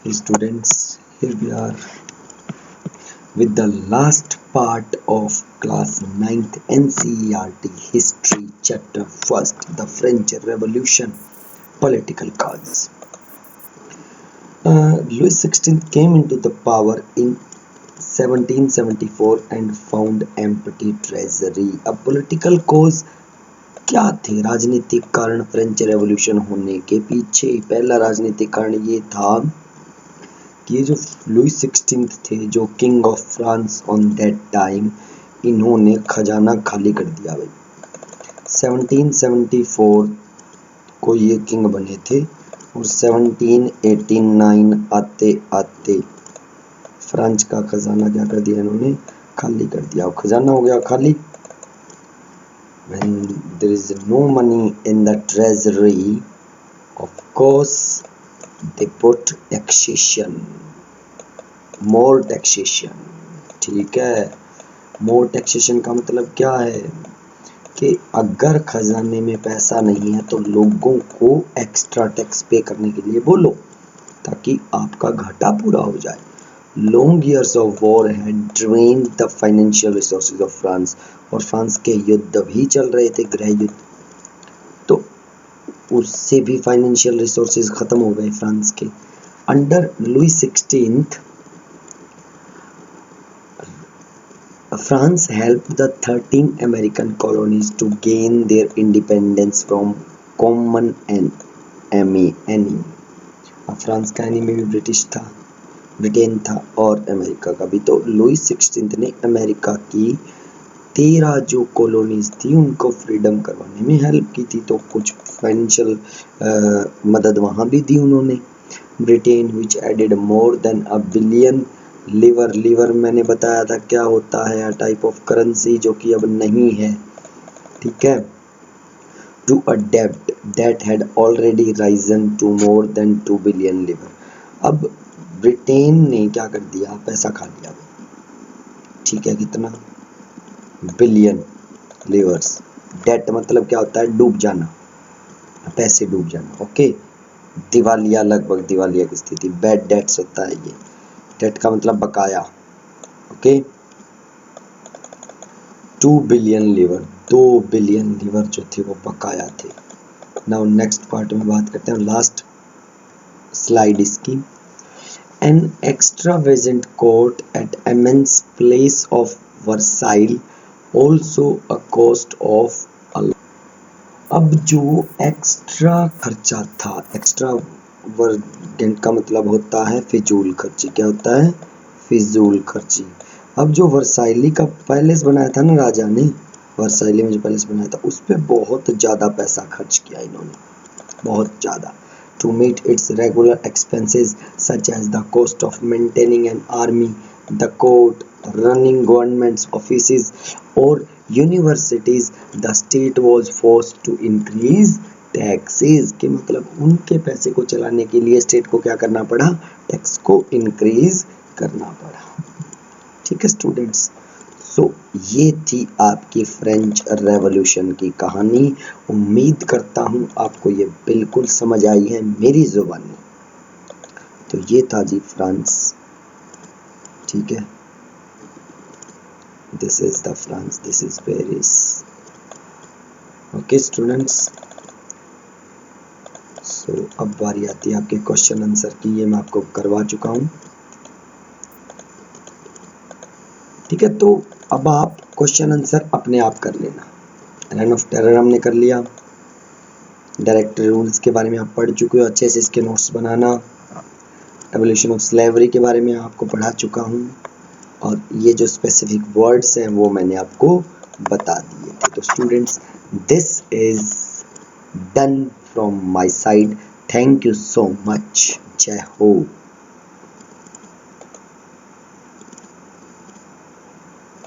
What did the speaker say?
Hey students, here we are with the last part of class 9th NCERT History chapter 1st, the French Revolution, political causes. Louis XVI came into the power in 1774 and found empty treasury. अब political cause क्या थे? राजनीतिक कारण French revolution होने के पीछे पहला राजनीतिक कारण ये था ये जो लुई 16 थे, जो king of France on that time, इन्होंने खजाना खाली कर दिया भाई। 1774 को ये किंग बने थे और 1789 आते आते फ्रांस का खजाना क्या कर दिया इन्होंने? खाली कर दिया। और खजाना हो गया खाली। When there is no money in the treasury, of course they put taxation, more taxation। ठीक है, more taxation का मतलब क्या है कि अगर खजाने में पैसा नहीं है तो लोगों को एक्स्ट्रा टैक्स पे करने के लिए बोलो ताकि आपका घाटा पूरा हो जाए। Long years of war had drained the financial resources of France, और फ्रांस के युद्ध भी चल रहे थे, गृह युद्ध, तो उससे भी फाइनेंशियल रिसोर्सेज खत्म हो गए फ्रांस के। Under Louis 16 France helped the 13 American colonies to gain their independence from common enemy। अब फ्रांस का एनिमी भी ब्रिटेन था और अमेरिका का भी। तो लुई 16 ने अमेरिका की 13 जो कॉलोनीज थी उनको फ्रीडम करवाने में हेल्प की थी, तो कुछ फाइनेंशियल मदद वहाँ भी दी उन्होंने। Britain which added more than a billion livre मैंने बताया था क्या होता है, टाइप ऑफ करेंसी जो कि अब नहीं है, ठीक है, टू अ डेब्ट that had already risen to more than 2 billion livre. अब ब्रिटेन ने क्या कर दिया? पैसा खा लिया, ठीक है, कितना? Billion levers. डेट मतलब क्या होता है? डूब जाना, पैसे डूब जाना, ओके। दिवालिया, लगभग दिवालिया की स्थिति, बैड डेट्स होता है ये। डेट का मतलब बकाया, okay. 2 billion livre, 2 billion livre जो थे वो बकाया थे। नाउ नेक्स्ट पार्ट में बात करते हैं, लास्ट स्लाइड इसकी। An extravagant court at Amiens Place of Versailles, also a cost of a। अब जो एक्स्ट्रा खर्चा था, एक्स्ट्रावर्गेंट का मतलब होता है फिजूल खर्ची। क्या होता है? फिजूल खर्ची। अब जो वर्साइली का पैलेस बनाया था ना राजा ने, वर्साइली में जो पैलेस बनाया था उस पर बहुत ज़्यादा पैसा खर्च किया इन्होंने, बहुत ज़्यादा। To meet its regular expenses such as the cost of maintaining an army, the court, running government offices or universities, the state was forced to increase taxes। के मतलब उनके पैसे को चलाने के लिए स्टेट को क्या करना पड़ा? टैक्स को इंक्रीज करना पड़ा, ठीक है स्टूडेंट्स। सो ये थी आपकी फ्रेंच रेवोल्यूशन की कहानी। उम्मीद करता हूँ आपको ये बिल्कुल समझ आई है मेरी ज़ुबानी। तो ये था जी फ्रांस, ठीक है, this is the France, this is Paris, okay students. So अब बारी आती है आपके क्वेश्चन आंसर की, ये मैं आपको करवा चुका हूँ, ठीक है। तो अब आप क्वेश्चन आंसर अपने आप कर लेना। रेन ऑफ टेरर हमने कर लिया, डायरेक्ट रूल्स के बारे में आप पढ़ चुके हो, अच्छे से इसके notes banana. Evolution of slavery के बारे में आपको पढ़ा चुका हूँ, और ये जो स्पेसिफिक वर्ड्स हैं वो मैंने आपको बता दिए थे। तो students, this is done from my side. Thank you so much. जय हो।